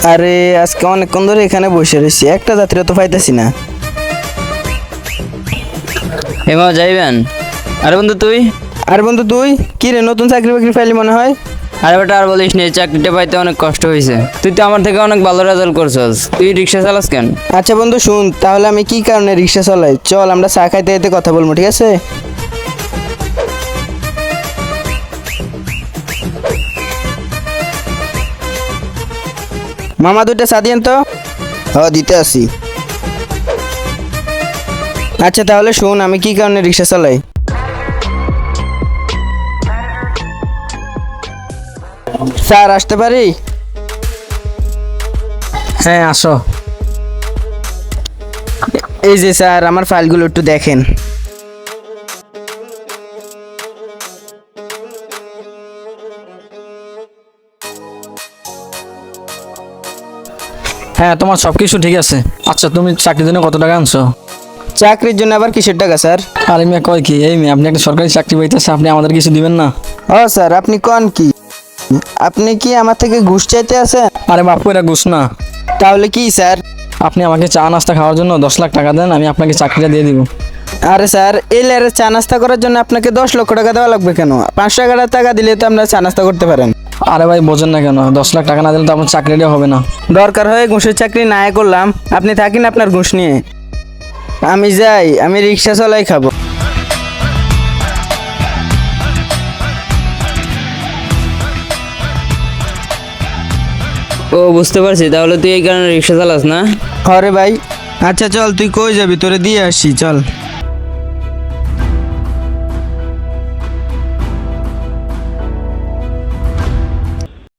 আরে আজকে অনেকক্ষণ ধরে এখানে বসে রয়েছি, একটা যাত্রী তো পাইতেছি না। এমা যাইবেন? আরে বন্ধু তুই? আর বন্ধু তুই কি রে, নতুন চাকরি বাকরি পাইলি মনে হয়? আরে বেটা আর বলিস নি, চাকরিটা পাইতে অনেক কষ্ট হয়েছে। তুই তো আমার থেকে অনেক ভালো রেজাল্ট করছস, তুই রিক্সা চালাস কেন? আচ্ছা বন্ধু শুন, তাহলে আমি কি কারণে রিক্সা চালাই চল আমরা চা খাইতে খাইতে কথা বলবো, ঠিক আছে? মামা দুইটা চা দিয়েন তো। হ্যাঁ দিতে আসি। আচ্ছা তাহলে শুন, আমি কি কারণে রিক্সা চালাই। স্যার আসতে পারি? হ্যাঁ আসো। এই যে স্যার, আমার ফাইলগুলো একটু দেখেন। হ্যাঁ তোমার সব কিছু ঠিক আছে। আচ্ছা তুমি চাকরির জন্য কত টাকা আনছো? চাকরির জন্য আবার কিসের টাকা স্যার? আরে মেয়ে কয় কি, এই মেয়ে আপনি একটা সরকারি চাকরি পাইতেছে, আপনি আমাদের কিছু দিবেন না? ও স্যার আপনি কোন কি, আপনি কি আমার থেকে ঘুষ চাইতে আছেন? আরে বাপু এটা ঘুষ না। তাহলে কি স্যার? আপনি আমাকে চা নাস্তা খাওয়ার জন্য 10 লাখ টাকা দেন, আমি আপনাকে চাকরিটা দিয়ে দিব। আরে স্যার, এই লেয়ারে চা নাস্তা করার জন্য আপনাকে 10 লক্ষ টাকা দেওয়া লাগবে কেন? 500 টাকা দিলে তো আপনারা চা নাস্তা করতে পারেন। আরে ভাই বোঝেন না কেন, 10 লাখ টাকা না দিলে তো আপনার চাকরিটা হবে না। দরকার হয় ঘুষের চাকরি না করলাম, আপনি থাকেন আপনার ঘুষ নিয়ে। আমি যাই, আমি রিক্সা চালাই খাবো। ও বুঝতে পারছি, তাহলে তুই এই কারণে রিক্সা চালাস না? হরে ভাই। আচ্ছা চল, তুই কই যাবি, তোরে দিয়ে আসি চল।